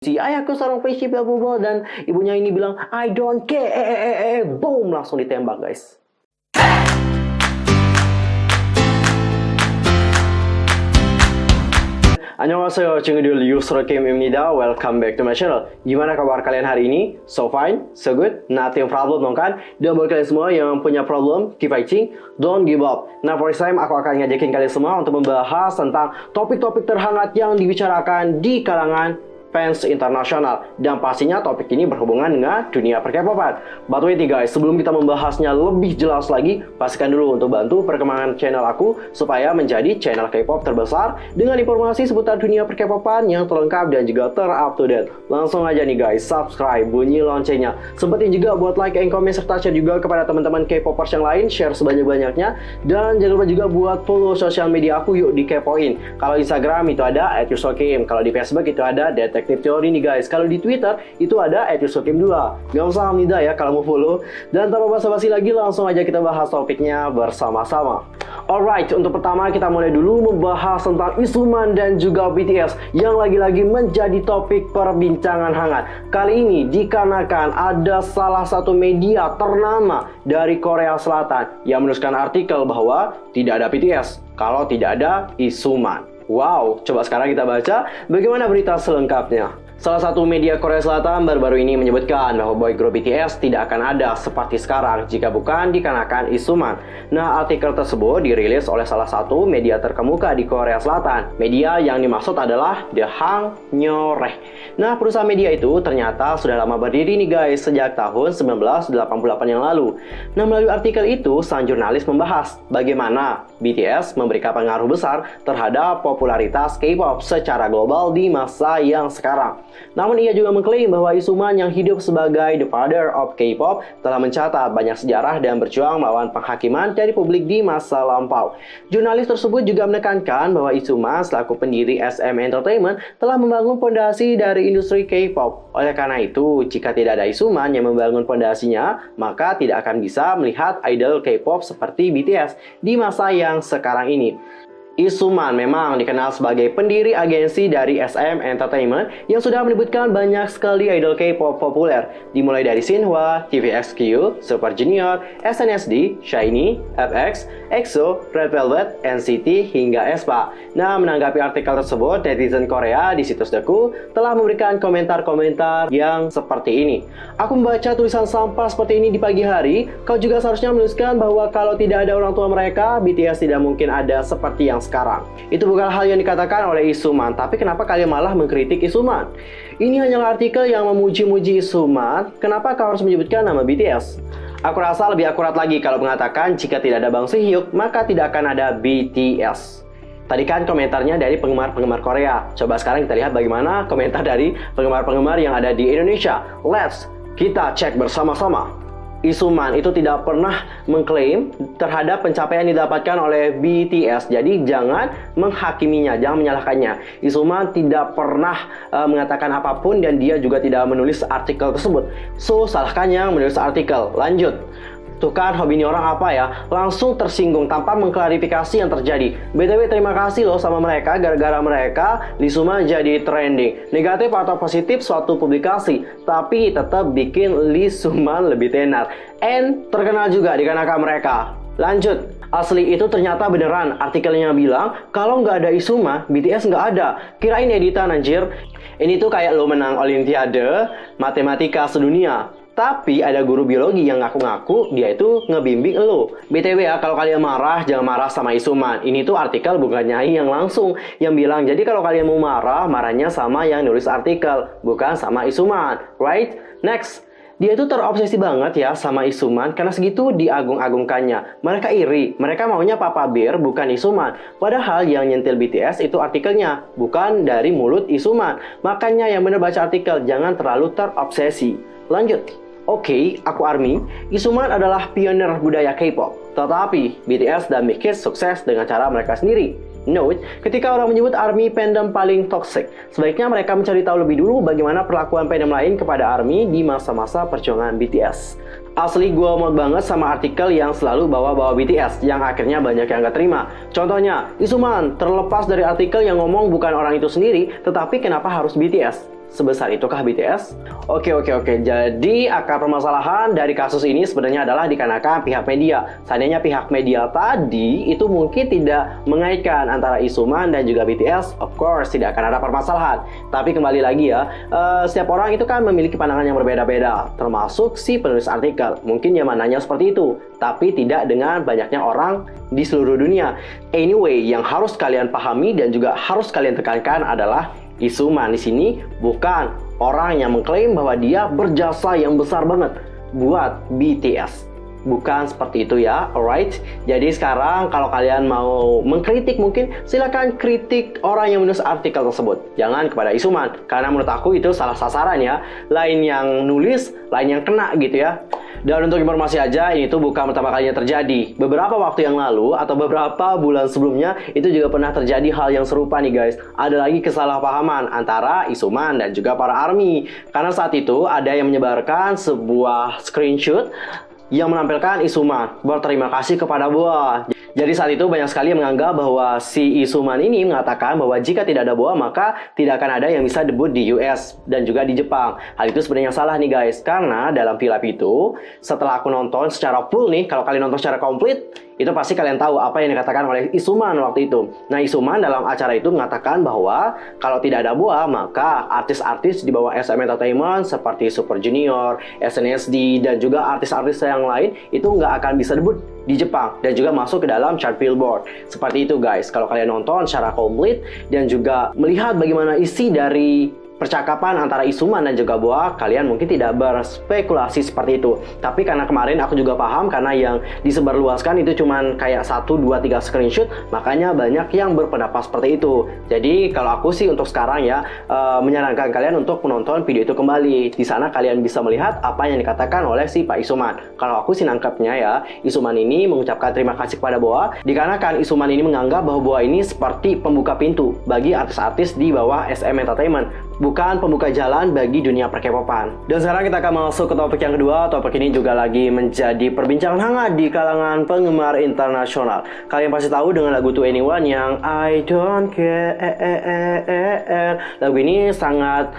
Si ayahku seorang spaceship bla bla bla, dan ibunya ini bilang I don't care, boom, langsung ditembak guys. Annyeonghaseyo, Chungudul Yusro Kim Imnida, welcome back to my channel. Gimana kabar kalian hari ini? So fine? So good? Nothing problem dong kan? Dan buat kalian semua yang punya problem, keep fighting, don't give up. Nah, for this time aku akan ngajakin kalian semua untuk membahas tentang topik-topik terhangat yang dibicarakan di kalangan fans internasional, dan pastinya topik ini berhubungan dengan dunia per-K-popan. But wait nih guys, sebelum kita membahasnya lebih jelas lagi, pastikan dulu untuk bantu perkembangan channel aku supaya menjadi channel K-pop terbesar dengan informasi seputar dunia per-K-popan yang terlengkap dan juga ter-up-to-date. Langsung aja nih guys, subscribe, bunyi loncengnya. Sempetin juga buat like and comment serta share juga kepada teman-teman K-popers yang lain, share sebanyak-banyaknya, dan jangan lupa juga buat follow sosial media aku yuk di Kepoin. Kalau Instagram itu ada @yusokim, kalau di Facebook itu ada Detektif Teori nih guys. Kalau di Twitter itu ada @yusokim2. Gak usah hamida ya kalau mau follow. Dan tanpa basa-basi lagi, langsung aja kita bahas topiknya bersama-sama. Alright, untuk pertama kita mulai dulu membahas tentang Isuman dan juga BTS yang lagi-lagi menjadi topik perbincangan hangat. Kali ini dikarenakan ada salah satu media ternama dari Korea Selatan yang menuliskan artikel bahwa tidak ada BTS kalau tidak ada Isuman. Wow, coba sekarang kita baca bagaimana berita selengkapnya. Salah satu media Korea Selatan baru-baru ini menyebutkan bahwa boy group BTS tidak akan ada seperti sekarang jika bukan dikarenakan Isuman. Nah, artikel tersebut dirilis oleh salah satu media terkemuka di Korea Selatan. Media yang dimaksud adalah The Hanknyoreh. Nah, perusahaan media itu ternyata sudah lama berdiri nih guys, sejak tahun 1988 yang lalu. Nah, melalui artikel itu, sang jurnalis membahas bagaimana BTS memberikan pengaruh besar terhadap popularitas K-pop secara global di masa yang sekarang. Namun ia juga mengklaim bahwa Isuman yang hidup sebagai the father of K-pop telah mencatat banyak sejarah dan berjuang melawan penghakiman dari publik di masa lampau. Jurnalis tersebut juga menekankan bahwa Isuman selaku pendiri SM Entertainment telah membangun fondasi dari industri K-pop. Oleh karena itu, jika tidak ada Isuman yang membangun fondasinya, maka tidak akan bisa melihat idol K-pop seperti BTS di masa yang sekarang ini. Isuman memang dikenal sebagai pendiri agensi dari SM Entertainment yang sudah menyebutkan banyak sekali idol K-pop populer, dimulai dari Shinhwa, TVXQ, Super Junior, SNSD, SHINee, FX, EXO, Red Velvet, NCT, hingga aespa. Nah, menanggapi artikel tersebut, netizen Korea di situs Deku telah memberikan komentar-komentar yang seperti ini. Aku membaca tulisan sampah seperti ini di pagi hari, kau juga seharusnya menuliskan bahwa kalau tidak ada orang tua mereka, BTS tidak mungkin ada seperti yang sekarang. Itu bukan hal yang dikatakan oleh Isuman, tapi kenapa kalian malah mengkritik Isuman? Ini hanyalah artikel yang memuji-muji Isuman, kenapa kau harus menyebutkan nama BTS? Aku rasa lebih akurat lagi kalau mengatakan jika tidak ada Bang Si-hyuk, maka tidak akan ada BTS. Tadi kan komentarnya dari penggemar-penggemar Korea. Coba sekarang kita lihat bagaimana komentar dari penggemar-penggemar yang ada di Indonesia. Let's kita cek bersama-sama. Isuman itu tidak pernah mengklaim terhadap pencapaian yang didapatkan oleh BTS. Jadi jangan menghakiminya, jangan menyalahkannya. Isuman tidak pernah mengatakan apapun dan dia juga tidak menulis artikel tersebut. So, salahkan yang menulis artikel. Lanjut. Tuh kan hobi ini orang apa ya, langsung tersinggung tanpa mengklarifikasi yang terjadi. BTW terima kasih loh sama mereka, gara-gara mereka Isuman jadi trending. Negatif atau positif suatu publikasi, tapi tetap bikin Isuman lebih tenar. And terkenal juga dikarenakan mereka. Lanjut, asli itu ternyata beneran. Artikelnya bilang kalau nggak ada Isuman, BTS nggak ada. Kirain editan anjir. Ini tuh kayak lo menang Olimpiade Matematika sedunia, tapi ada guru biologi yang ngaku-ngaku dia itu ngebimbing lo. BTW ya, kalau kalian marah, jangan marah sama Isuman. Ini tuh artikel bukan Nyai yang langsung yang bilang. Jadi kalau kalian mau marah, marahnya sama yang nulis artikel, bukan sama Isuman. Right? Next. Dia itu terobsesi banget ya sama Isuman karena segitu diagung-agungkannya. Mereka iri, mereka maunya Papa Bear bukan Isuman. Padahal yang nyentil BTS itu artikelnya, bukan dari mulut Isuman. Makanya yang bener baca artikel, jangan terlalu terobsesi. Lanjut. Oke, aku ARMY. Isuman adalah pionir budaya K-pop. Tetapi BTS dan Big Hit sukses dengan cara mereka sendiri. Note, ketika orang menyebut ARMY fandom paling toxic, sebaiknya mereka mencari tahu lebih dulu bagaimana perlakuan fandom lain kepada ARMY di masa-masa perjuangan BTS. Asli gue mau banget sama artikel yang selalu bawa-bawa BTS, yang akhirnya banyak yang gak terima. Contohnya, Isuman terlepas dari artikel yang ngomong bukan orang itu sendiri, tetapi kenapa harus BTS? Sebesar itukah BTS? Oke. Jadi akar permasalahan dari kasus ini sebenarnya adalah dikarenakan pihak media. Seandainya pihak media tadi itu mungkin tidak mengaitkan antara Isuman dan juga BTS, of course tidak akan ada permasalahan. Tapi kembali lagi ya, setiap orang itu kan memiliki pandangan yang berbeda-beda, termasuk si penulis artikel. Mungkin nyamanannya seperti itu, tapi tidak dengan banyaknya orang di seluruh dunia. Anyway, yang harus kalian pahami dan juga harus kalian tekankan adalah Isuman di sini bukan orang yang mengklaim bahwa dia berjasa yang besar banget buat BTS. Bukan seperti itu ya, alright? Jadi sekarang kalau kalian mau mengkritik mungkin silakan kritik orang yang menulis artikel tersebut. Jangan kepada Isuman, karena menurut aku itu salah sasaran ya. Lain yang nulis, lain yang kena gitu ya. Dan untuk informasi aja, ini tuh bukan pertama kalinya terjadi. Beberapa waktu yang lalu atau beberapa bulan sebelumnya itu juga pernah terjadi hal yang serupa nih guys. Ada lagi kesalahpahaman antara Isuman dan juga para ARMY. Karena saat itu ada yang menyebarkan sebuah screenshot yang menampilkan Isuman berterima kasih kepada BoA. Jadi saat itu banyak sekali yang menganggap bahwa si Isuman ini mengatakan bahwa jika tidak ada BoA maka tidak akan ada yang bisa debut di US dan juga di Jepang. Hal itu sebenarnya salah nih guys, karena dalam film itu setelah aku nonton secara full nih, kalau kalian nonton secara komplit itu pasti kalian tahu apa yang dikatakan oleh Isuman waktu itu. Nah, Isuman dalam acara itu mengatakan bahwa kalau tidak ada BoA maka artis-artis di bawah SM Entertainment seperti Super Junior, SNSD, dan juga artis-artis yang lain itu nggak akan bisa debut di Jepang dan juga masuk ke dalam chart Billboard. Seperti itu guys, kalau kalian nonton secara komplit dan juga melihat bagaimana isi dari percakapan antara Isuman dan juga BoA, kalian mungkin tidak berspekulasi seperti itu. Tapi karena kemarin aku juga paham, karena yang disebarluaskan itu cuman kayak 1, 2, 3 screenshot, makanya banyak yang berpendapat seperti itu. Jadi kalau aku sih untuk sekarang ya, menyarankan kalian untuk menonton video itu kembali. Di sana kalian bisa melihat apa yang dikatakan oleh si Pak Isuman. Kalau aku sih nangkapnya ya, Isuman ini mengucapkan terima kasih kepada BoA, dikarenakan Isuman ini menganggap bahwa BoA ini seperti pembuka pintu bagi artis-artis di bawah SM Entertainment, bukan pembuka jalan bagi dunia perkepopan. Dan sekarang kita akan masuk ke topik yang kedua. Topik ini juga lagi menjadi perbincangan hangat di kalangan penggemar internasional. Kalian pasti tahu dengan lagu 2NE1 yang I Don't Care. Lagu ini sangat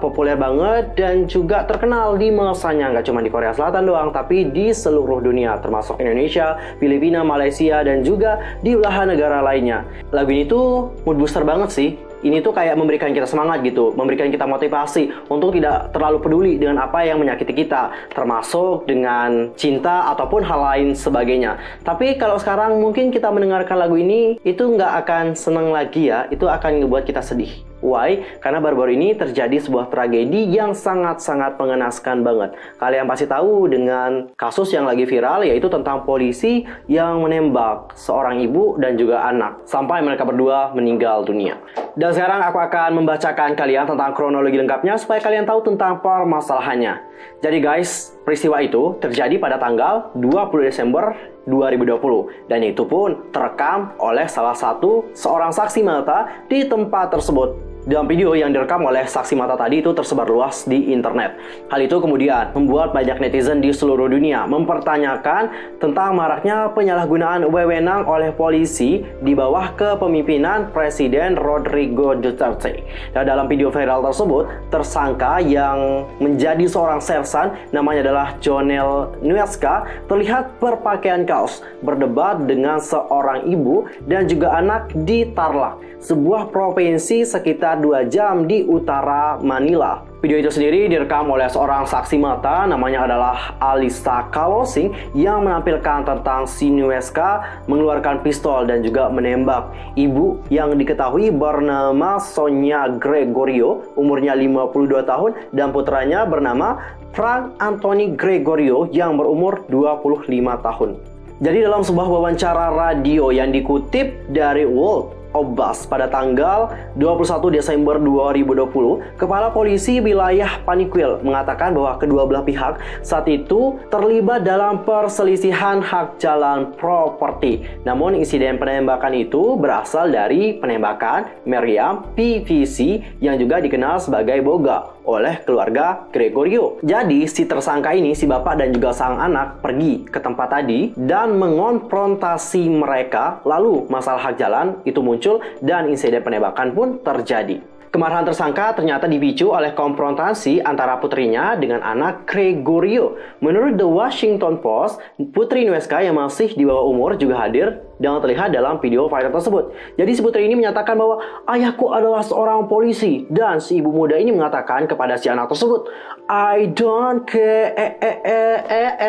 populer banget dan juga terkenal di masanya, nggak cuma di Korea Selatan doang, tapi di seluruh dunia, termasuk Indonesia, Filipina, Malaysia, dan juga di belahan negara lainnya. Lagu ini tuh mood booster banget sih. Ini tuh kayak memberikan kita semangat gitu, memberikan kita motivasi untuk tidak terlalu peduli dengan apa yang menyakiti kita, termasuk dengan cinta ataupun hal lain sebagainya. Tapi kalau sekarang mungkin kita mendengarkan lagu ini, itu nggak akan senang lagi ya, itu akan membuat kita sedih. Why? Karena baru-baru ini terjadi sebuah tragedi yang sangat-sangat mengenaskan banget. Kalian pasti tahu dengan kasus yang lagi viral, yaitu tentang polisi yang menembak seorang ibu dan juga anak, sampai mereka berdua meninggal dunia. Dan sekarang aku akan membacakan kalian tentang kronologi lengkapnya supaya kalian tahu tentang permasalahannya. Jadi guys, peristiwa itu terjadi pada tanggal 20 Desember 2020 dan itu pun terekam oleh salah satu seorang saksi mata di tempat tersebut. Dalam video yang direkam oleh saksi mata tadi itu tersebar luas di internet. Hal itu kemudian membuat banyak netizen di seluruh dunia mempertanyakan tentang maraknya penyalahgunaan wewenang oleh polisi di bawah kepemimpinan Presiden Rodrigo Duterte. Dan dalam video viral tersebut, tersangka yang menjadi seorang sersan namanya adalah Jonel Nueska terlihat berpakaian kaos berdebat dengan seorang ibu dan juga anak di Tarlac, sebuah provinsi sekitar 2 jam di utara Manila. Video itu sendiri direkam oleh seorang saksi mata namanya adalah Alisa Kalosing yang menampilkan tentang si Nueska mengeluarkan pistol dan juga menembak ibu yang diketahui bernama Sonia Gregorio, umurnya 52 tahun, dan putranya bernama Frank Anthony Gregorio yang berumur 25 tahun. Jadi dalam sebuah wawancara radio yang dikutip dari World Obas pada tanggal 21 Desember 2020, Kepala Polisi Wilayah Paniquil mengatakan bahwa kedua belah pihak saat itu terlibat dalam perselisihan hak jalan properti. Namun insiden penembakan itu berasal dari penembakan meriam PVC yang juga dikenal sebagai boga oleh keluarga Gregorio. Jadi si tersangka ini, si bapak dan juga sang anak pergi ke tempat tadi dan mengonfrontasi mereka, lalu masalah hak jalan itu muncul dan insiden penembakan pun terjadi. Kemarahan tersangka ternyata dipicu oleh konfrontasi antara putrinya dengan anak Gregorio. Menurut The Washington Post, putri Nuesca yang masih di bawah umur juga hadir dan terlihat dalam video viral tersebut. Jadi si putri ini menyatakan bahwa ayahku adalah seorang polisi, dan si ibu muda ini mengatakan kepada si anak tersebut, I don't care,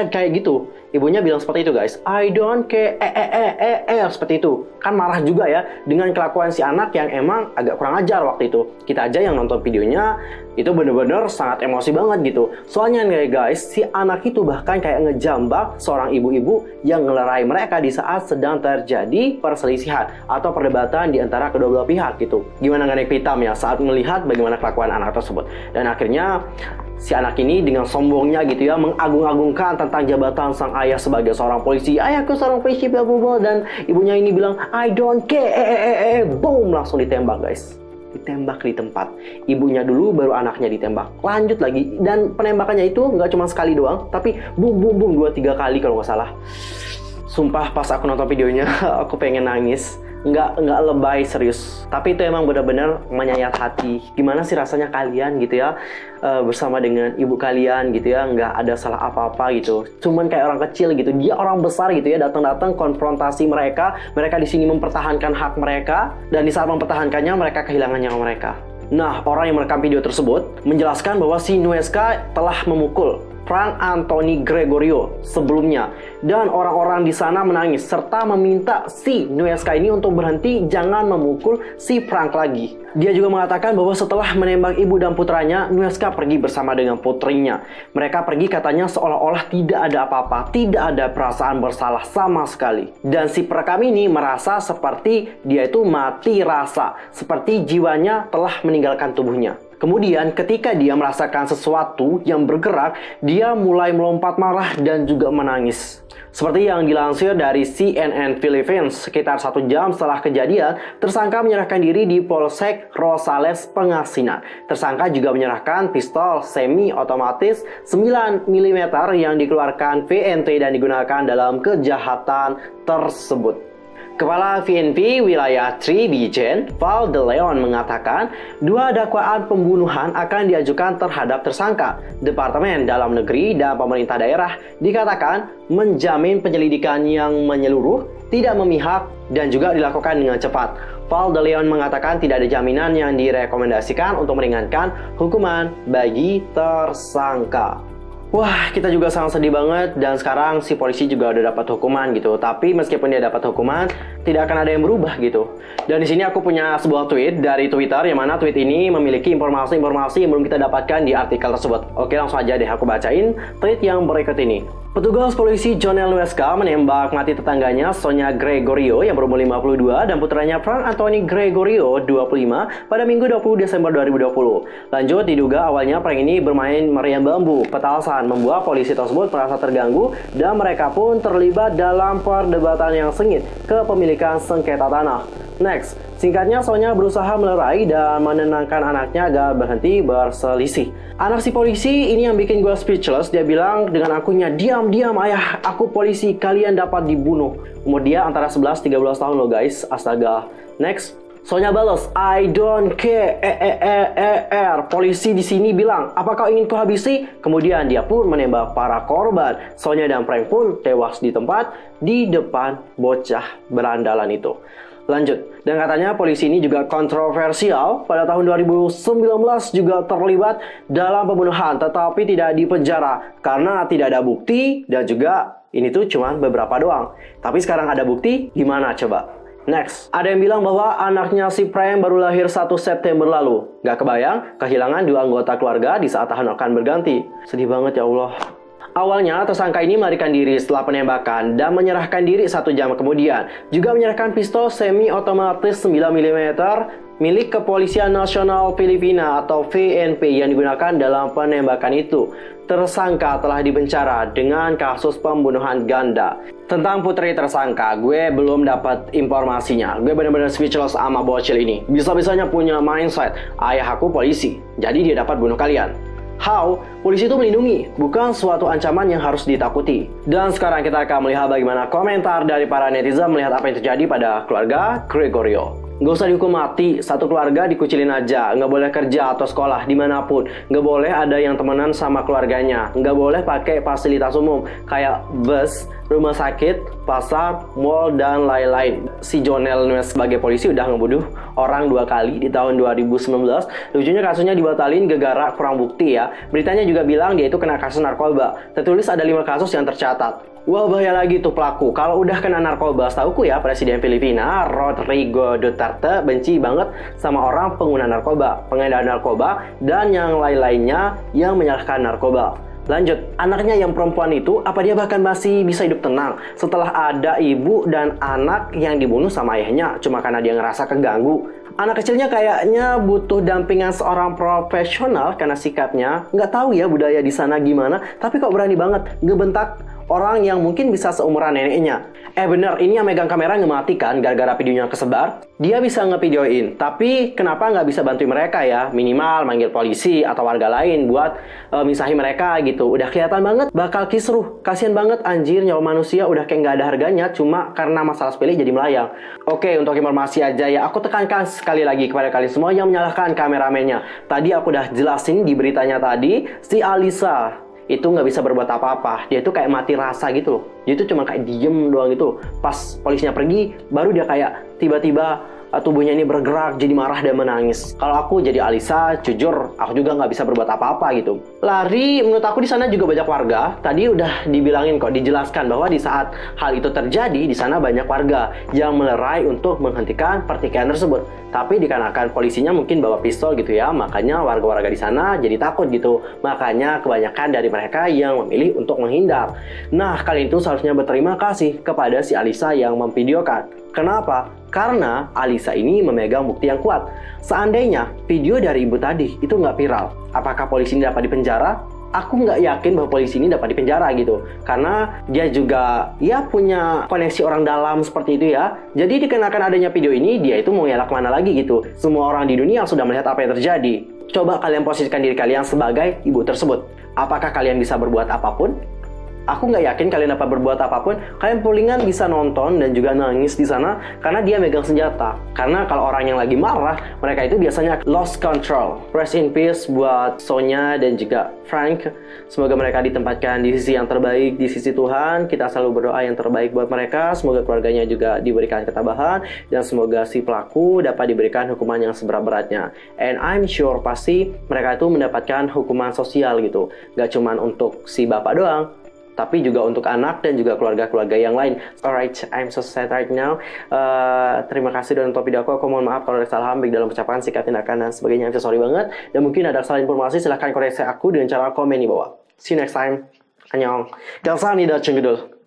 kayak gitu. Ibunya bilang seperti itu guys, I don't care, seperti itu. Kan marah juga ya dengan kelakuan si anak yang emang agak kurang ajar waktu itu. Kita aja yang nonton videonya itu bener-bener sangat emosi banget gitu. Soalnya nih guys, si anak itu bahkan kayak ngejambak seorang ibu-ibu yang ngelerai mereka di saat sedang terjadi perselisihan atau perdebatan di antara kedua belah pihak gitu. Gimana nggak naik pitam ya saat melihat bagaimana kelakuan anak tersebut. Dan akhirnya si anak ini dengan sombongnya gitu ya mengagung-agungkan tentang jabatan sang ayah sebagai seorang polisi. Ayahku seorang polisi, bla bla bla, dan ibunya ini bilang I don't care, boom, langsung ditembak guys. Ditembak di tempat. Ibunya dulu baru anaknya ditembak. Lanjut lagi, dan penembakannya itu nggak cuma sekali doang, tapi boom boom boom 2-3 kali kalau nggak salah. Sumpah pas aku nonton videonya aku pengen nangis. Nggak lebay, serius. Tapi itu emang benar-benar menyayat hati. Gimana sih rasanya kalian gitu ya bersama dengan ibu kalian gitu ya, nggak ada salah apa-apa gitu. Cuman kayak orang kecil gitu, dia orang besar gitu ya, datang-datang konfrontasi mereka. Mereka di sini mempertahankan hak mereka, dan di saat mempertahankannya mereka kehilangan nyawa mereka. Nah, orang yang merekam video tersebut menjelaskan bahwa si Nuesca telah memukul Frank Anthony Gregorio sebelumnya, dan orang-orang di sana menangis serta meminta si Nuesca ini untuk berhenti jangan memukul si Frank lagi. Dia juga mengatakan bahwa setelah menembak ibu dan putranya, Nuesca pergi bersama dengan putrinya. Mereka pergi katanya seolah-olah tidak ada apa-apa, tidak ada perasaan bersalah sama sekali. Dan si perekam ini merasa seperti dia itu mati rasa, seperti jiwanya telah meninggalkan tubuhnya. Kemudian ketika dia merasakan sesuatu yang bergerak, dia mulai melompat marah dan juga menangis. Seperti yang dilansir dari CNN Philippines, sekitar 1 jam setelah kejadian, tersangka menyerahkan diri di Polsek Rosales, Pangasinan. Tersangka juga menyerahkan pistol semi-otomatis 9 mm yang dikeluarkan VNT dan digunakan dalam kejahatan tersebut. Kepala VNP Wilayah 3 Bijen, Val de Leon mengatakan 2 dakwaan pembunuhan akan diajukan terhadap tersangka. Departemen Dalam Negeri dan pemerintah daerah dikatakan menjamin penyelidikan yang menyeluruh, tidak memihak, dan juga dilakukan dengan cepat. Val de Leon mengatakan tidak ada jaminan yang direkomendasikan untuk meringankan hukuman bagi tersangka. Wah, kita juga sangat sedih banget, dan sekarang si polisi juga udah dapat hukuman gitu. Tapi meskipun dia dapat hukuman, tidak akan ada yang berubah gitu. Dan di sini aku punya sebuah tweet dari Twitter, yang mana tweet ini memiliki informasi-informasi yang belum kita dapatkan di artikel tersebut. Oke, langsung aja deh aku bacain tweet yang berikut ini. Petugas polisi Jonel Nuesca menembak mati tetangganya Sonia Gregorio yang berumur 52 dan putranya Frank Anthony Gregorio 25 pada Minggu 20 Desember 2020. Lanjut, diduga awalnya prank ini bermain meriam bambu petasan membuat polisi tersebut merasa terganggu, dan mereka pun terlibat dalam perdebatan yang sengit kepemilikan sengketa tanah. Next, singkatnya Sonia berusaha melerai dan menenangkan anaknya agar berhenti berselisih. Anak si polisi ini yang bikin gue speechless. Dia bilang dengan akunya, diam ayah, aku polisi, kalian dapat dibunuh. Umur dia antara 11-13 tahun loh guys, astaga. Next, Sonia balas, I don't care, Polisi di sini bilang, apa kau ingin kuhabisi? Kemudian dia pun menembak para korban. Sonia dan Frank pun tewas di tempat di depan bocah berandalan itu. Lanjut, dan katanya polisi ini juga kontroversial. Pada tahun 2019 juga terlibat dalam pembunuhan, tetapi tidak dipenjara karena tidak ada bukti, dan juga ini tuh cuma beberapa doang. Tapi sekarang ada bukti, gimana coba? Next, ada yang bilang bahwa anaknya si Frank baru lahir 1 September lalu. Gak kebayang kehilangan 2 anggota keluarga di saat tahun akan berganti. Sedih banget ya Allah. Awalnya, tersangka ini melarikan diri setelah penembakan dan menyerahkan diri 1 jam kemudian. Juga menyerahkan pistol semi-otomatis 9 mm milik Kepolisian Nasional Filipina atau VNP yang digunakan dalam penembakan itu. Tersangka telah dipenjara dengan kasus pembunuhan ganda. Tentang putri tersangka, gue belum dapat informasinya. Gue benar-benar speechless sama bocil ini. Bisa-bisanya punya mindset, ayah aku polisi, jadi dia dapat bunuh kalian. How? Polisi itu melindungi, bukan suatu ancaman yang harus ditakuti. Dan sekarang kita akan melihat bagaimana komentar dari para netizen melihat apa yang terjadi pada keluarga Gregorio. Nggak usah dihukum mati, satu keluarga dikucilin aja, nggak boleh kerja atau sekolah dimanapun, nggak boleh ada yang temenan sama keluarganya, nggak boleh pakai fasilitas umum kayak bus, rumah sakit, pasar, mall, dan lain-lain. Si Jonel Nuez sebagai polisi udah ngebunuh orang 2 kali di tahun 2019. Lucunya kasusnya dibatalin gara-gara kurang bukti ya. Beritanya juga bilang dia itu kena kasus narkoba. Tertulis ada 5 kasus yang tercatat. Wah, bahaya lagi tuh pelaku. Kalau udah kena narkoba, setauku ya, Presiden Filipina Rodrigo Duterte benci banget sama orang pengguna narkoba, pengedar narkoba, dan yang lain-lainnya yang menyalahkan narkoba. Lanjut, anaknya yang perempuan itu, apa dia bahkan masih bisa hidup tenang setelah ada ibu dan anak yang dibunuh sama ayahnya cuma karena dia ngerasa keganggu? Anak kecilnya kayaknya butuh dampingan seorang profesional karena sikapnya nggak tahu ya budaya di sana gimana, tapi kok berani banget ngebentak orang yang mungkin bisa seumuran neneknya. Bener, ini yang megang kamera ngematikan gara-gara videonya kesebar. Dia bisa ngevideoin, tapi kenapa nggak bisa bantuin mereka ya? Minimal manggil polisi atau warga lain buat misahin mereka gitu. Udah kelihatan banget bakal kisruh. Kasian banget anjir, nyawa manusia udah kayak nggak ada harganya cuma karena masalah sepele jadi melayang. Oke, untuk informasi aja ya, aku tekankan sekali lagi kepada kalian semua yang menyalahkan kameramennya. Tadi aku udah jelasin di beritanya tadi, si Alisa itu nggak bisa berbuat apa-apa. Dia tuh kayak mati rasa gitu loh. Dia tuh cuma kayak diem doang gitu. Pas polisinya pergi, baru dia kayak tiba-tiba tubuhnya ini bergerak, jadi marah dan menangis. Kalau aku jadi Alisa, jujur aku juga nggak bisa berbuat apa-apa gitu. Lari, menurut aku di sana juga banyak warga. Tadi udah dibilangin kok, dijelaskan bahwa di saat hal itu terjadi, di sana banyak warga yang melerai untuk menghentikan pertikaian tersebut. Tapi dikarenakan polisinya mungkin bawa pistol gitu ya, makanya warga-warga di sana jadi takut gitu. Makanya kebanyakan dari mereka yang memilih untuk menghindar. Nah, kalian itu seharusnya berterima kasih kepada si Alisa yang memvideokan. Kenapa? Karena Alisa ini memegang bukti yang kuat. Seandainya video dari ibu tadi itu nggak viral, apakah polisi ini dapat dipenjara? Aku nggak yakin bahwa polisi ini dapat dipenjara gitu. Karena dia juga ya punya koneksi orang dalam seperti itu ya. Jadi dikenakan adanya video ini, dia itu mau ngelak mana lagi gitu. Semua orang di dunia sudah melihat apa yang terjadi. Coba kalian posisikan diri kalian sebagai ibu tersebut. Apakah kalian bisa berbuat apapun? Aku nggak yakin kalian dapat berbuat apapun. Kalian palingan bisa nonton dan juga nangis di sana karena dia megang senjata. Karena kalau orang yang lagi marah, mereka itu biasanya lost control. Rest in peace buat Sonya dan juga Frank. Semoga mereka ditempatkan di sisi yang terbaik, di sisi Tuhan. Kita selalu berdoa yang terbaik buat mereka. Semoga keluarganya juga diberikan ketabahan dan semoga si pelaku dapat diberikan hukuman yang seberat-beratnya. And I'm sure pasti mereka itu mendapatkan hukuman sosial gitu. Gak cuman untuk si bapak doang, tapi juga untuk anak dan juga keluarga-keluarga yang lain. Alright, I'm so sad right now. Terima kasih udah nonton video aku. Aku mohon maaf kalau ada kesalahan baik dalam ucapan, sikap, tindakan, dan sebagainya. I'm so sorry banget. Dan mungkin ada salah informasi, silahkan koreksi aku dengan cara komen di bawah. See you next time. Annyeong. 감사합니다, 친구들.